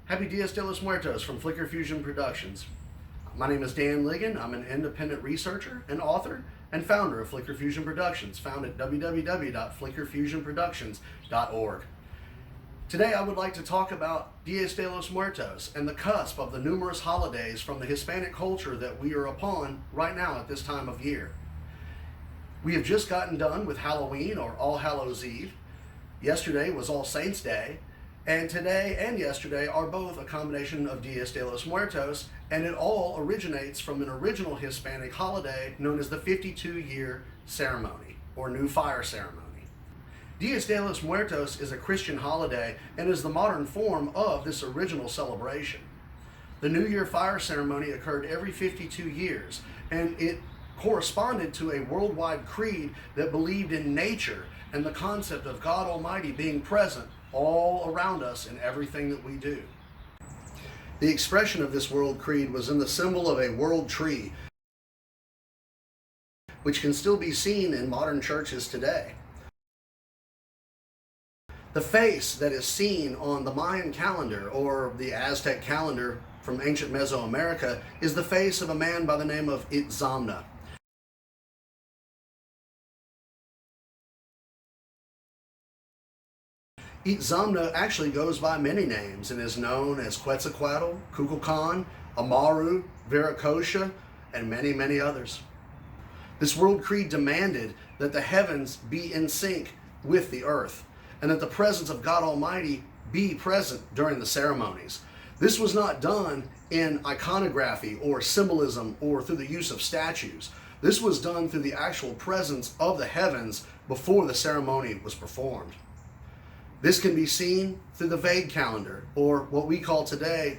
Happy Dias de los Muertos from Flicker Fusion Productions. My name is Dan Ligon. I'm an independent researcher and author and founder of Flicker Fusion Productions, found at www.flickerfusionproductions.org. Today I would like to talk about Dias de los Muertos and the cusp of the numerous holidays from the Hispanic culture that we are upon right now at this time of year. We have just gotten done with Halloween, or All Hallows Eve. Yesterday was All Saints Day, and today and yesterday are both a combination of Dias de los Muertos, and it all originates from an original Hispanic holiday known as the 52-year ceremony, or New Fire Ceremony. Dias de los Muertos is a Christian holiday and is the modern form of this original celebration. The New Year Fire Ceremony occurred every 52 years, and it corresponded to a worldwide creed that believed in nature and the concept of God Almighty being present all around us in everything that we do. The expression of this world creed was in the symbol of a world tree, which can still be seen in modern churches today. The face that is seen on the Mayan calendar, or the Aztec calendar from ancient Mesoamerica, is the face of a man by the name of Itzamna. Itzamna actually goes by many names and is known as Quetzalcoatl, Kukulkan, Amaru, Viracocha, and many, many others. This world creed demanded that the heavens be in sync with the earth, and that the presence of God Almighty be present during the ceremonies. This was not done in iconography or symbolism or through the use of statues. This was done through the actual presence of the heavens before the ceremony was performed. This can be seen through the Vedic calendar, or what we call today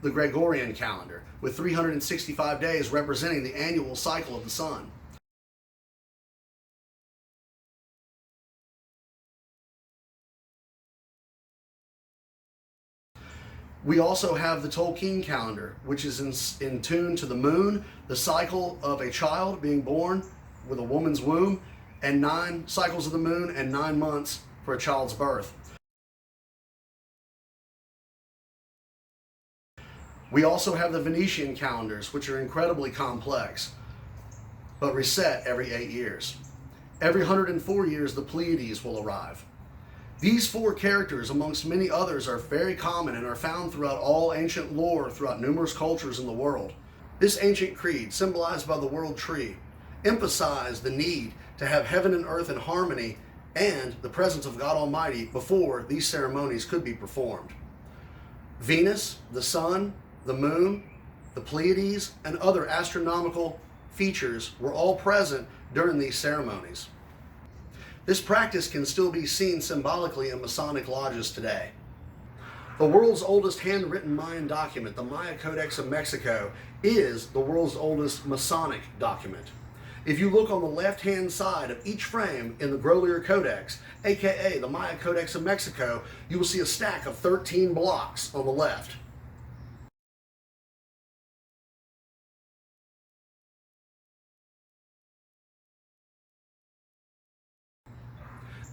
the Gregorian calendar, with 365 days representing the annual cycle of the sun. We also have the Tolkien calendar, which is in tune to the moon, the cycle of a child being born with a woman's womb, and 9 cycles of the moon and 9 months for a child's birth. We also have the Venetian calendars, which are incredibly complex, but reset every 8 years. Every 104 years, the Pleiades will arrive. These 4 characters, amongst many others, are very common and are found throughout all ancient lore throughout numerous cultures in the world. This ancient creed, symbolized by the world tree, emphasized the need to have heaven and earth in harmony and the presence of God Almighty before these ceremonies could be performed. Venus, the sun, the moon, the Pleiades, and other astronomical features were all present during these ceremonies. This practice can still be seen symbolically in Masonic lodges today. The world's oldest handwritten Mayan document, the Maya Codex of Mexico, is the world's oldest Masonic document. If you look on the left-hand side of each frame in the Grolier Codex, aka the Maya Codex of Mexico, you will see a stack of 13 blocks on the left.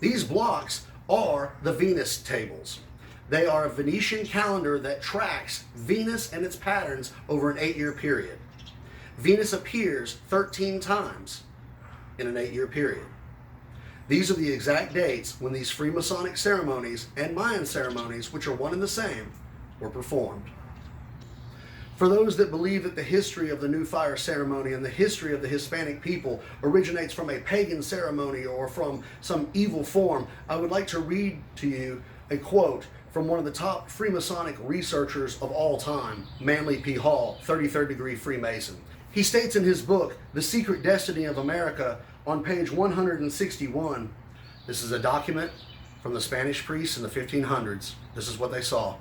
These blocks are the Venus tables. They are a Venetian calendar that tracks Venus and its patterns over an 8-year period. Venus appears 13 times in an 8-year period. These are the exact dates when these Freemasonic ceremonies and Mayan ceremonies, which are one and the same, were performed. For those that believe that the history of the New Fire Ceremony and the history of the Hispanic people originates from a pagan ceremony or from some evil form, I would like to read to you a quote from one of the top Freemasonic researchers of all time, Manly P. Hall, 33rd degree Freemason. He states in his book, The Secret Destiny of America, on page 161, this is a document from the Spanish priests in the 1500s. This is what they saw.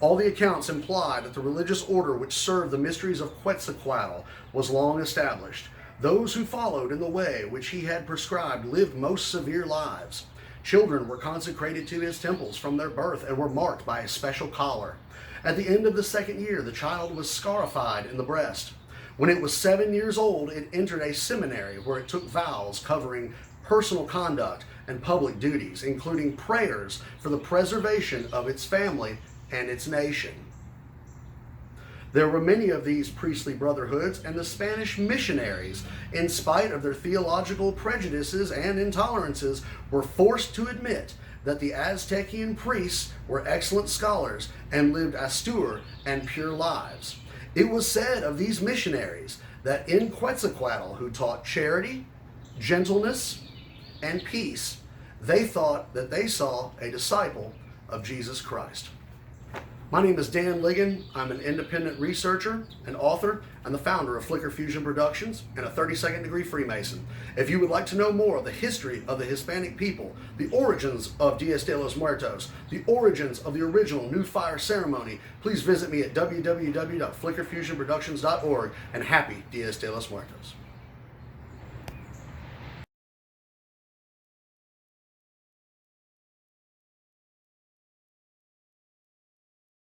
All the accounts imply that the religious order which served the mysteries of Quetzalcoatl was long established. Those who followed in the way which he had prescribed lived most severe lives. Children were consecrated to his temples from their birth and were marked by a special collar. At the end of the 2nd year, the child was scarified in the breast. When it was 7 years old, it entered a seminary where it took vows covering personal conduct and public duties, including prayers for the preservation of its family and its nation. There were many of these priestly brotherhoods, and the Spanish missionaries, in spite of their theological prejudices and intolerances, were forced to admit that the Aztecian priests were excellent scholars and lived austere and pure lives. It was said of these missionaries that in Quetzalcoatl, who taught charity, gentleness, and peace, they thought that they saw a disciple of Jesus Christ. My name is Dan Ligon. I'm an independent researcher, an author, and the founder of Flicker Fusion Productions and a 32nd degree Freemason. If you would like to know more of the history of the Hispanic people, the origins of Dias de los Muertos, the origins of the original New Fire ceremony, please visit me at www.flickerfusionproductions.org, and happy Dias de los Muertos.